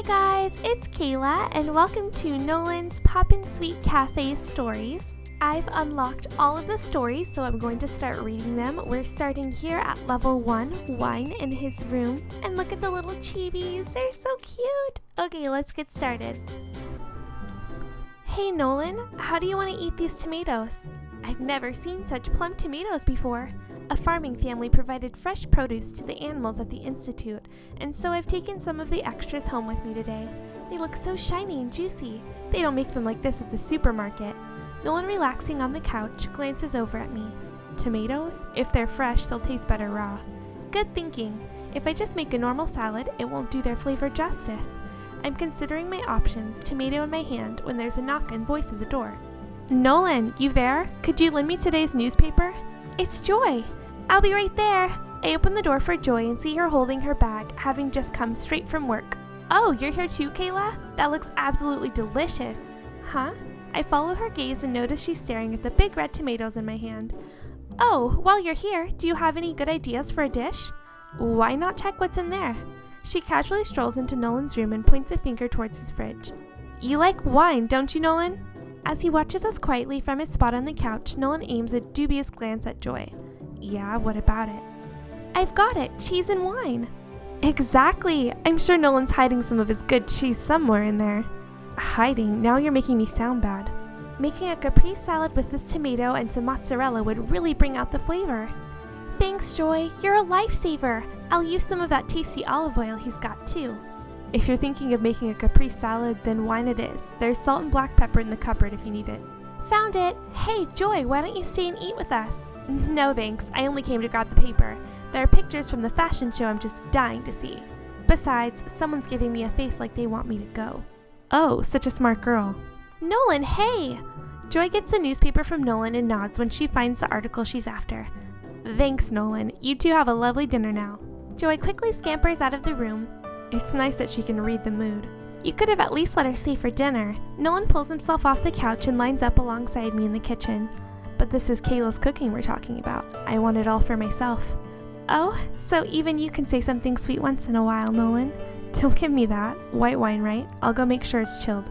guys, it's Kayla and welcome to Nolan's Poppin' Sweet Cafe Stories. I've unlocked all of the stories, so I'm going to start reading them. We're starting here at level 1, Wine in his room. And look at the little chibis, they're so cute. Okay, let's get started. Hey Nolan, how do you want to eat these tomatoes? I've never seen such plump tomatoes before. A farming family provided fresh produce to the animals at the Institute, and so I've taken some of the extras home with me today. They look so shiny and juicy. They don't make them like this at the supermarket. Nolan, relaxing on the couch, glances over at me. Tomatoes? If they're fresh, they'll taste better raw. Good thinking. If I just make a normal salad, it won't do their flavor justice. I'm considering my options, tomato in my hand, when there's a knock and voice at the door. Nolan, you there? Could you lend me today's newspaper? It's Joy. I'll be right there. I open the door for Joy and see her holding her bag, having just come straight from work. Oh, you're here too, Kayla? That looks absolutely delicious. Huh? I follow her gaze and notice she's staring at the big red tomatoes in my hand. Oh, while you're here, do you have any good ideas for a dish? Why not check what's in there? She casually strolls into Nolan's room and points a finger towards his fridge. You like wine, don't you, Nolan? As he watches us quietly from his spot on the couch, Nolan aims a dubious glance at Joy. Yeah, what about it? I've got it, cheese and wine. Exactly. I'm sure Nolan's hiding some of his good cheese somewhere in there. Hiding? Now you're making me sound bad. Making a caprese salad with this tomato and some mozzarella would really bring out the flavor. Thanks, Joy. You're a lifesaver. I'll use some of that tasty olive oil he's got too. If you're thinking of making a caprese salad, then wine it is. There's salt and black pepper in the cupboard if you need it. Found it! Hey, Joy, why don't you stay and eat with us? No thanks, I only came to grab the paper. There are pictures from the fashion show I'm just dying to see. Besides, someone's giving me a face like they want me to go. Oh, such a smart girl. Nolan, hey! Joy gets the newspaper from Nolan and nods when she finds the article she's after. Thanks, Nolan. You two have a lovely dinner now. Joy quickly scampers out of the room. It's nice that she can read the mood. You could have at least let her stay for dinner. Nolan pulls himself off the couch and lines up alongside me in the kitchen. But this is Kayla's cooking we're talking about. I want it all for myself. Oh, so even you can say something sweet once in a while, Nolan. Don't give me that. White wine, right? I'll go make sure it's chilled.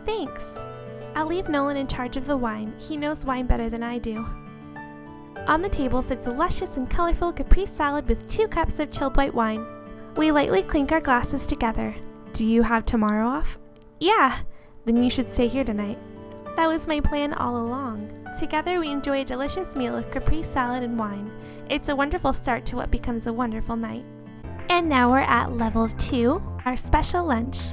Thanks. I'll leave Nolan in charge of the wine. He knows wine better than I do. On the table sits a luscious and colorful caprese salad with 2 cups of chilled white wine. We lightly clink our glasses together. Do you have tomorrow off? Yeah. Then you should stay here tonight. That was my plan all along. Together we enjoy a delicious meal of caprese salad and wine. It's a wonderful start to what becomes a wonderful night. And now we're at level 2, our special lunch.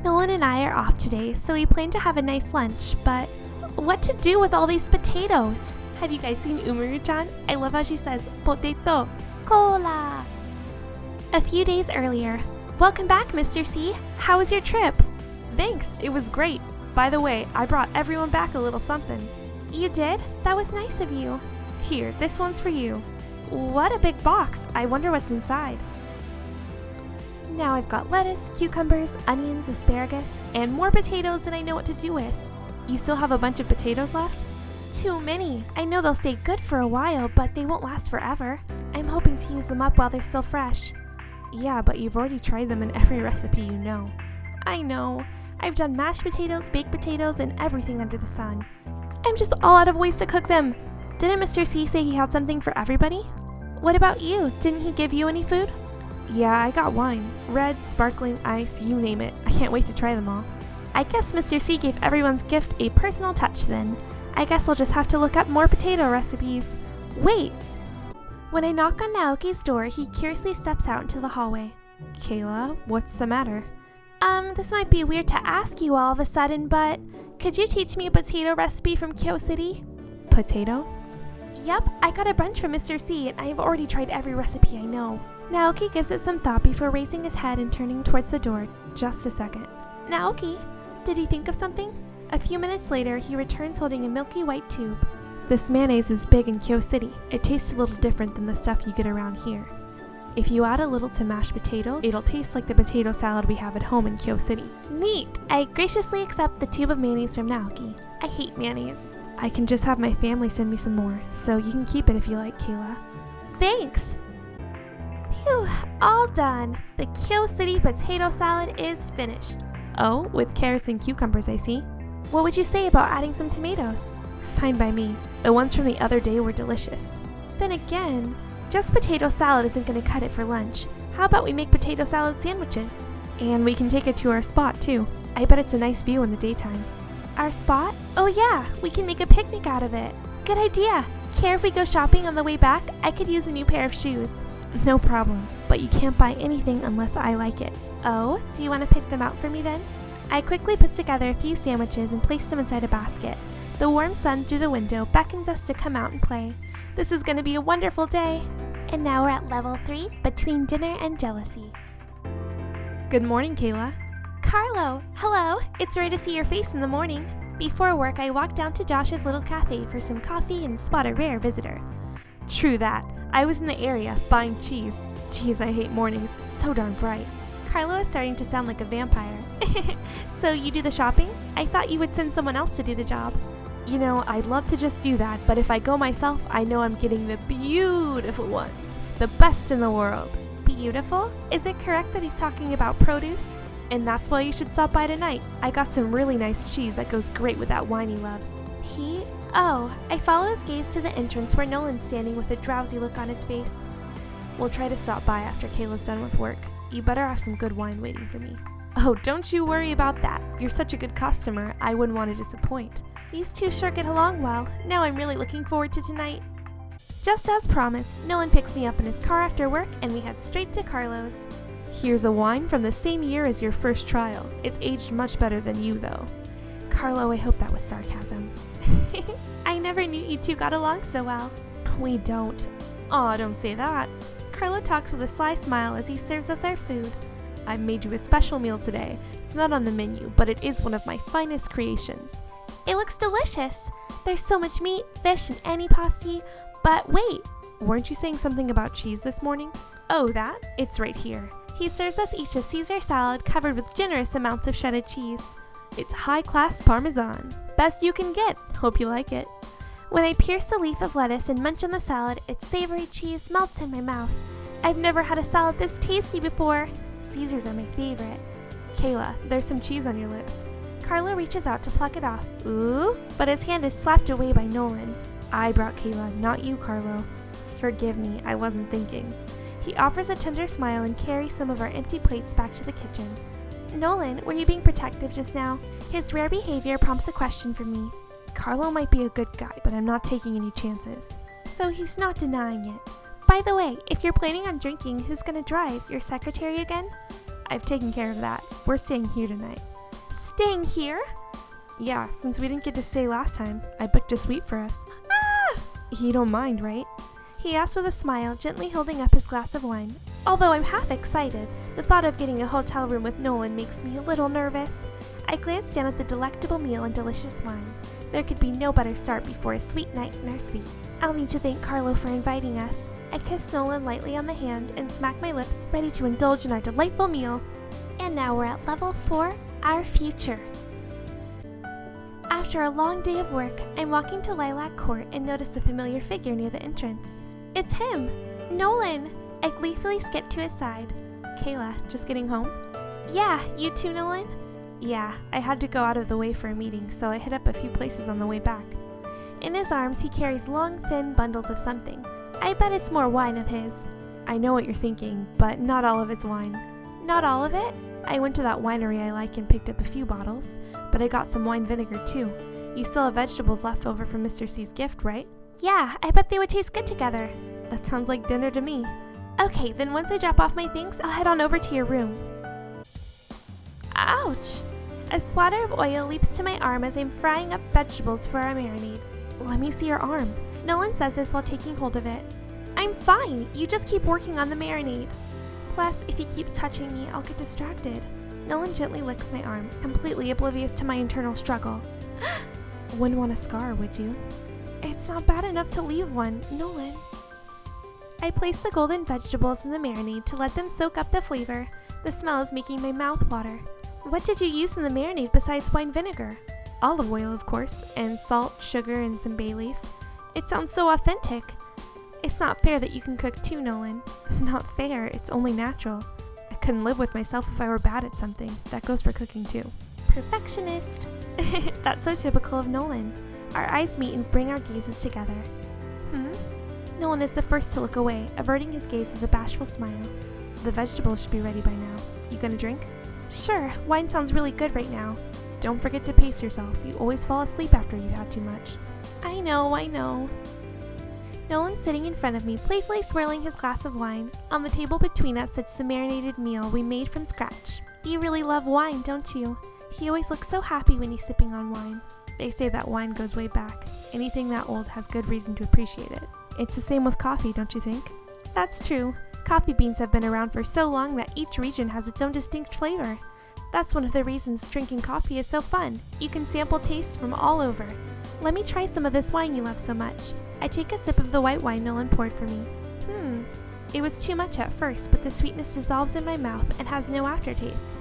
Nolan and I are off today, so we plan to have a nice lunch, but what to do with all these potatoes? Have you guys seen Umaru-chan? I love how she says, potato, cola. A few days earlier. Welcome back, Mr. C. How was your trip? Thanks, it was great. By the way, I brought everyone back a little something. You did? That was nice of you. Here, this one's for you. What a big box. I wonder what's inside. Now I've got lettuce, cucumbers, onions, asparagus, and more potatoes than I know what to do with. You still have a bunch of potatoes left? Too many. I know they'll stay good for a while, but they won't last forever. I'm hoping to use them up while they're still fresh. Yeah, but you've already tried them in every recipe you know. I know. I've done mashed potatoes, baked potatoes, and everything under the sun. I'm just all out of ways to cook them. Didn't Mr. C say he had something for everybody? What about you? Didn't he give you any food? Yeah, I got wine. Red, sparkling, ice, you name it. I can't wait to try them all. I guess Mr. C gave everyone's gift a personal touch then. I guess I'll just have to look up more potato recipes. Wait! When I knock on Naoki's door, he curiously steps out into the hallway. Kayla, what's the matter? This might be weird to ask you all of a sudden, but could you teach me a potato recipe from Kyo City? Potato? Yep, I got a bunch from Mr. C and I've already tried every recipe I know. Naoki gives it some thought before raising his head and turning towards the door. Just a second. Naoki, did he think of something? A few minutes later, he returns holding a milky white tube. This mayonnaise is big in Kyo City. It tastes a little different than the stuff you get around here. If you add a little to mashed potatoes, it'll taste like the potato salad we have at home in Kyo City. Neat! I graciously accept the tube of mayonnaise from Naoki. I hate mayonnaise. I can just have my family send me some more, so you can keep it if you like, Kayla. Thanks! Phew, all done. The Kyo City potato salad is finished. Oh, with carrots and cucumbers, I see. What would you say about adding some tomatoes? Fine by me. The ones from the other day were delicious. Then again, just potato salad isn't going to cut it for lunch. How about we make potato salad sandwiches? And we can take it to our spot too. I bet it's a nice view in the daytime. Our spot? Oh yeah, we can make a picnic out of it. Good idea. Care if we go shopping on the way back? I could use a new pair of shoes. No problem, but you can't buy anything unless I like it. Oh, do you want to pick them out for me then? I quickly put together a few sandwiches and placed them inside a basket. The warm sun through the window beckons us to come out and play. This is going to be a wonderful day. And now we're at level 3, between dinner and jealousy. Good morning, Kayla. Carlo, hello. It's rare to see your face in the morning. Before work, I walked down to Josh's little cafe for some coffee and spot a rare visitor. True that. I was in the area, buying cheese. Geez, I hate mornings. It's so darn bright. Carlo is starting to sound like a vampire. So you do the shopping? I thought you would send someone else to do the job. You know, I'd love to just do that, but if I go myself, I know I'm getting the beautiful ones. The best in the world. Beautiful? Is it correct that he's talking about produce? And that's why you should stop by tonight. I got some really nice cheese that goes great with that wine he loves. Oh, I follow his gaze to the entrance where Nolan's standing with a drowsy look on his face. We'll try to stop by after Kayla's done with work. You better have some good wine waiting for me. Oh, don't you worry about that. You're such a good customer, I wouldn't want to disappoint. These two sure get along well. Now I'm really looking forward to tonight. Just as promised, Nolan picks me up in his car after work and we head straight to Carlo's. Here's a wine from the same year as your first trial. It's aged much better than you, though. Carlo, I hope that was sarcasm. I never knew you two got along so well. We don't. Aw, don't say that. Carlo talks with a sly smile as he serves us our food. I've made you a special meal today. It's not on the menu, but it is one of my finest creations. It looks delicious. There's so much meat, fish, and antipasti. But wait, weren't you saying something about cheese this morning? Oh, that? It's right here. He serves us each a Caesar salad covered with generous amounts of shredded cheese. It's high-class Parmesan. Best you can get. Hope you like it. When I pierce the leaf of lettuce and munch on the salad, its savory cheese melts in my mouth. I've never had a salad this tasty before. Caesars are my favorite. Kayla, there's some cheese on your lips. Carlo reaches out to pluck it off. Ooh, but his hand is slapped away by Nolan. I brought Kayla, not you, Carlo. Forgive me, I wasn't thinking. He offers a tender smile and carries some of our empty plates back to the kitchen. Nolan, were you being protective just now? His rare behavior prompts a question from me. Carlo might be a good guy, but I'm not taking any chances. So he's not denying it. By the way, if you're planning on drinking, who's gonna drive? Your secretary again? I've taken care of that. We're staying here tonight. Staying here? Yeah, since we didn't get to stay last time, I booked a suite for us. Ah! You don't mind, right? He asked with a smile, gently holding up his glass of wine. Although I'm half excited, the thought of getting a hotel room with Nolan makes me a little nervous. I glance down at the delectable meal and delicious wine. There could be no better start before a sweet night in our suite. I'll need to thank Carlo for inviting us. I kiss Nolan lightly on the hand and smack my lips, ready to indulge in our delightful meal. And now we're at level 4, our future. After a long day of work, I'm walking to Lilac Court and notice a familiar figure near the entrance. It's him! Nolan! I gleefully skip to his side. Kayla, just getting home? Yeah, you too, Nolan? Yeah, I had to go out of the way for a meeting, so I hit up a few places on the way back. In his arms, he carries long, thin bundles of something. I bet it's more wine of his. I know what you're thinking, but not all of it's wine. Not all of it? I went to that winery I like and picked up a few bottles, but I got some wine vinegar too. You still have vegetables left over from Mr. C's gift, right? Yeah, I bet they would taste good together. That sounds like dinner to me. Okay, then once I drop off my things, I'll head on over to your room. Ouch! A splatter of oil leaps to my arm as I'm frying up vegetables for our marinade. Let me see your arm. Nolan says this while taking hold of it. I'm fine, you just keep working on the marinade. Plus, if he keeps touching me, I'll get distracted. Nolan gently licks my arm, completely oblivious to my internal struggle. Wouldn't want a scar, would you? It's not bad enough to leave one, Nolan. I place the golden vegetables in the marinade to let them soak up the flavor. The smell is making my mouth water. What did you use in the marinade besides wine vinegar? Olive oil, of course, and salt, sugar, and some bay leaf. It sounds so authentic. It's not fair that you can cook too, Nolan. Not fair, it's only natural. I couldn't live with myself if I were bad at something. That goes for cooking too. Perfectionist. That's so typical of Nolan. Our eyes meet and bring our gazes together. Nolan is the first to look away, averting his gaze with a bashful smile. The vegetables should be ready by now. You gonna drink? Sure, wine sounds really good right now. Don't forget to pace yourself. You always fall asleep after you've had too much. I know. Nolan's sitting in front of me, playfully swirling his glass of wine. On the table between us sits the marinated meal we made from scratch. You really love wine, don't you? He always looks so happy when he's sipping on wine. They say that wine goes way back. Anything that old has good reason to appreciate it. It's the same with coffee, don't you think? That's true. Coffee beans have been around for so long that each region has its own distinct flavor. That's one of the reasons drinking coffee is so fun. You can sample tastes from all over. Let me try some of this wine you love so much. I take a sip of the white wine Nolan poured for me. It was too much at first, but the sweetness dissolves in my mouth and has no aftertaste.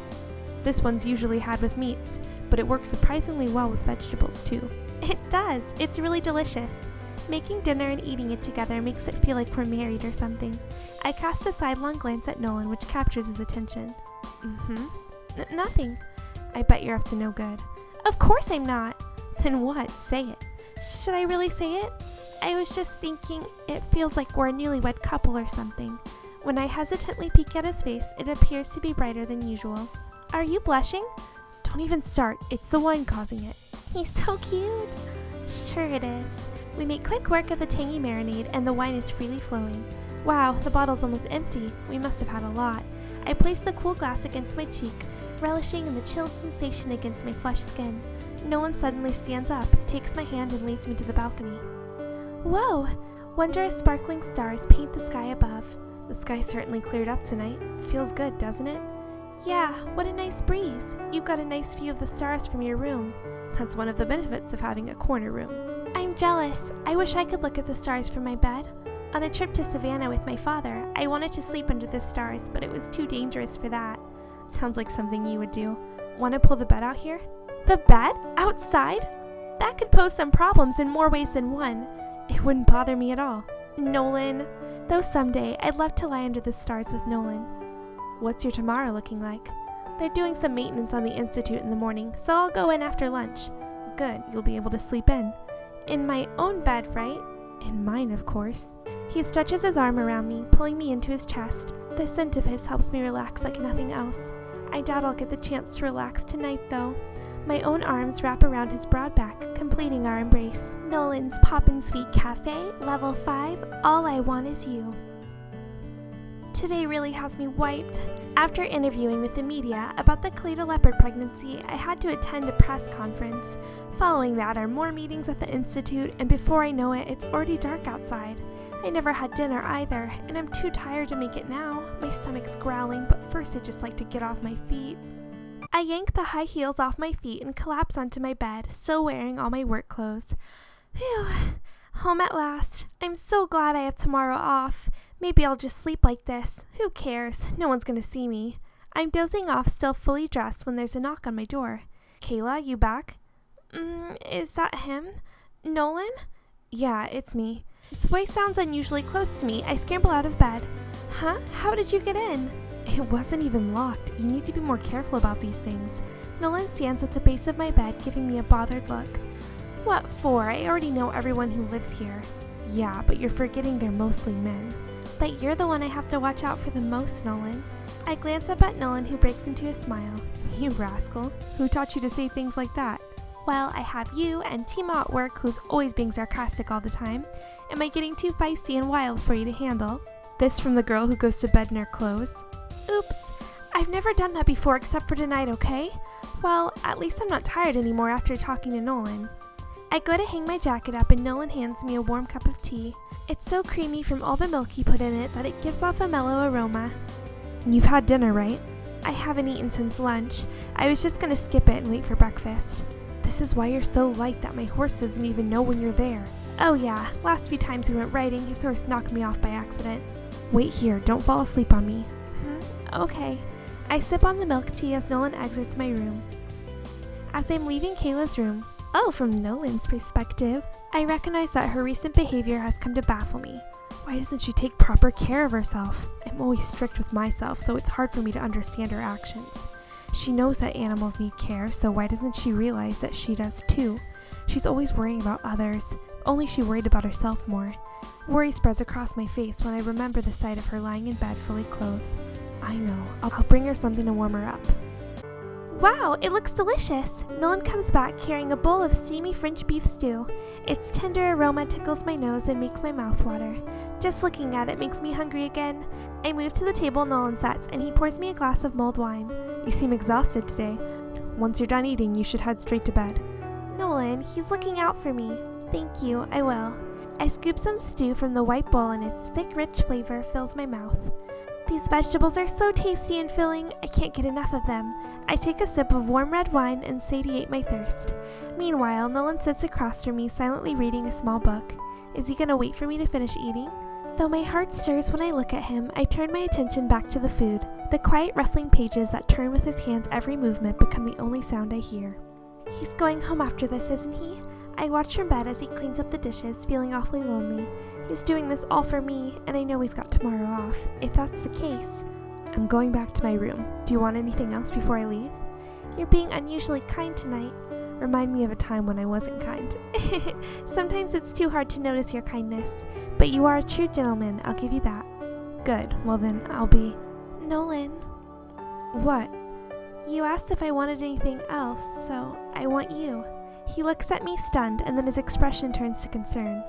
This one's usually had with meats, but it works surprisingly well with vegetables too. It does. It's really delicious. Making dinner and eating it together makes it feel like we're married or something. I cast a sidelong glance at Nolan, which captures his attention. Nothing. I bet you're up to no good. Of course I'm not. Then what? Say it. Should I really say it? I was just thinking it feels like we're a newlywed couple or something. When I hesitantly peek at his face, it appears to be brighter than usual. Are you blushing? Don't even start. It's the wine causing it. He's so cute. Sure it is. We make quick work of the tangy marinade and the wine is freely flowing. Wow, the bottle's almost empty. We must have had a lot. I place the cool glass against my cheek, relishing in the chilled sensation against my flushed skin. Nolan suddenly stands up, takes my hand and leads me to the balcony. Whoa! Wondrous sparkling stars paint the sky above. The sky certainly cleared up tonight. Feels good, doesn't it? Yeah, what a nice breeze. You've got a nice view of the stars from your room. That's one of the benefits of having a corner room. I'm jealous. I wish I could look at the stars from my bed. On a trip to Savannah with my father, I wanted to sleep under the stars, but it was too dangerous for that. Sounds like something you would do. Want to pull the bed out here? The bed? Outside? That could pose some problems in more ways than one. It wouldn't bother me at all. Nolan. Though someday, I'd love to lie under the stars with Nolan. What's your tomorrow looking like? They're doing some maintenance on the Institute in the morning, so I'll go in after lunch. Good, you'll be able to sleep in. In my own bed, right? In mine, of course. He stretches his arm around me, pulling me into his chest. The scent of his helps me relax like nothing else. I doubt I'll get the chance to relax tonight, though. My own arms wrap around his broad back, completing our embrace. Nolan's Poppin' Sweet Cafe, Level 5, All I Want Is You. Today really has me wiped. After interviewing with the media about the Cleta leopard pregnancy, I had to attend a press conference. Following that are more meetings at the Institute, and before I know it, it's already dark outside. I never had dinner either, and I'm too tired to make it now. My stomach's growling, but first I'd just like to get off my feet. I yank the high heels off my feet and collapse onto my bed, still wearing all my work clothes. Phew, home at last. I'm so glad I have tomorrow off. Maybe I'll just sleep like this. Who cares? No one's gonna see me. I'm dozing off, still fully dressed, when there's a knock on my door. Kayla, you back? Is that him? Nolan? Yeah, it's me. His voice sounds unusually close to me. I scramble out of bed. Huh? How did you get in? It wasn't even locked. You need to be more careful about these things. Nolan stands at the base of my bed, giving me a bothered look. What for? I already know everyone who lives here. Yeah, but you're forgetting they're mostly men. But you're the one I have to watch out for the most, Nolan. I glance up at Nolan, who breaks into a smile. You rascal. Who taught you to say things like that? Well, I have you and Timo at work, who's always being sarcastic all the time. Am I getting too feisty and wild for you to handle? This from the girl who goes to bed in her clothes. Oops, I've never done that before except for tonight, okay? Well, at least I'm not tired anymore after talking to Nolan. I go to hang my jacket up and Nolan hands me a warm cup of tea. It's so creamy from all the milk he put in it that it gives off a mellow aroma. You've had dinner, right? I haven't eaten since lunch. I was just gonna skip it and wait for breakfast. This is why you're so light that my horse doesn't even know when you're there. Oh yeah, last few times we went riding, his horse knocked me off by accident. Wait here, don't fall asleep on me. Okay. I sip on the milk tea as Nolan exits my room. As I'm leaving Kayla's room, from Nolan's perspective, I recognize that her recent behavior has come to baffle me. Why doesn't she take proper care of herself? I'm always strict with myself, so it's hard for me to understand her actions. She knows that animals need care, so why doesn't she realize that she does too? She's always worrying about others, only she worried about herself more. Worry spreads across my face when I remember the sight of her lying in bed fully clothed. I know, I'll bring her something to warm her up. Wow, it looks delicious! Nolan comes back carrying a bowl of steamy French beef stew. Its tender aroma tickles my nose and makes my mouth water. Just looking at it makes me hungry again. I move to the table Nolan sets, and he pours me a glass of mulled wine. You seem exhausted today. Once you're done eating, you should head straight to bed. Nolan, he's looking out for me. Thank you, I will. I scoop some stew from the white bowl, and its thick, rich flavor fills my mouth. These vegetables are so tasty and filling, I can't get enough of them. I take a sip of warm red wine and satiate my thirst. Meanwhile, Nolan sits across from me, silently reading a small book. Is he gonna wait for me to finish eating? Though my heart stirs when I look at him, I turn my attention back to the food. The quiet ruffling pages that turn with his hand's every movement become the only sound I hear. He's going home after this, isn't he? I watch from bed as he cleans up the dishes, feeling awfully lonely. He's doing this all for me, and I know he's got tomorrow off. If that's the case, I'm going back to my room. Do you want anything else before I leave? You're being unusually kind tonight. Remind me of a time when I wasn't kind. Sometimes it's too hard to notice your kindness, but you are a true gentleman, I'll give you that. Good, well then, I'll be... Nolan. What? You asked if I wanted anything else, so I want you. He looks at me stunned, and then his expression turns to concern.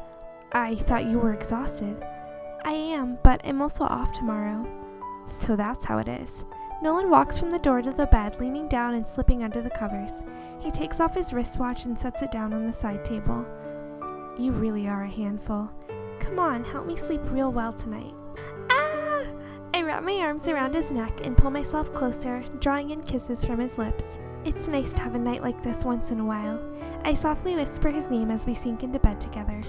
I thought you were exhausted. I am, but I'm also off tomorrow. So that's how it is. Nolan walks from the door to the bed, leaning down and slipping under the covers. He takes off his wristwatch and sets it down on the side table. You really are a handful. Come on, help me sleep real well tonight. Ah! I wrap my arms around his neck and pull myself closer, drawing in kisses from his lips. It's nice to have a night like this once in a while. I softly whisper his name as we sink into bed together.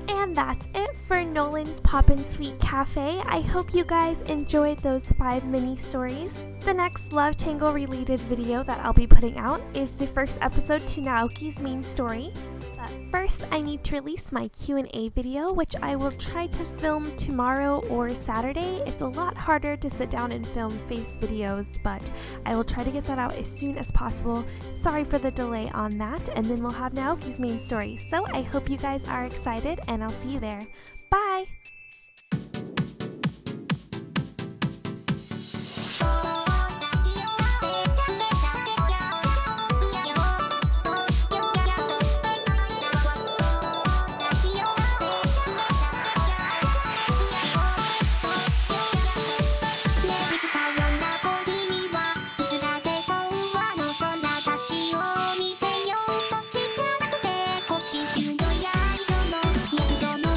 And that's it for Nolan's Poppin' Sweet Cafe. I hope you guys enjoyed those 5 mini stories. The next Love Tangle related video that I'll be putting out is the first episode to Naoki's main story. But first, I need to release my Q&A video, which I will try to film tomorrow or Saturday. It's a lot harder to sit down and film face videos, but I will try to get that out as soon as possible. Sorry for the delay on that, and then we'll have Naoki's main story. So I hope you guys are excited, and I'll see you there. Bye!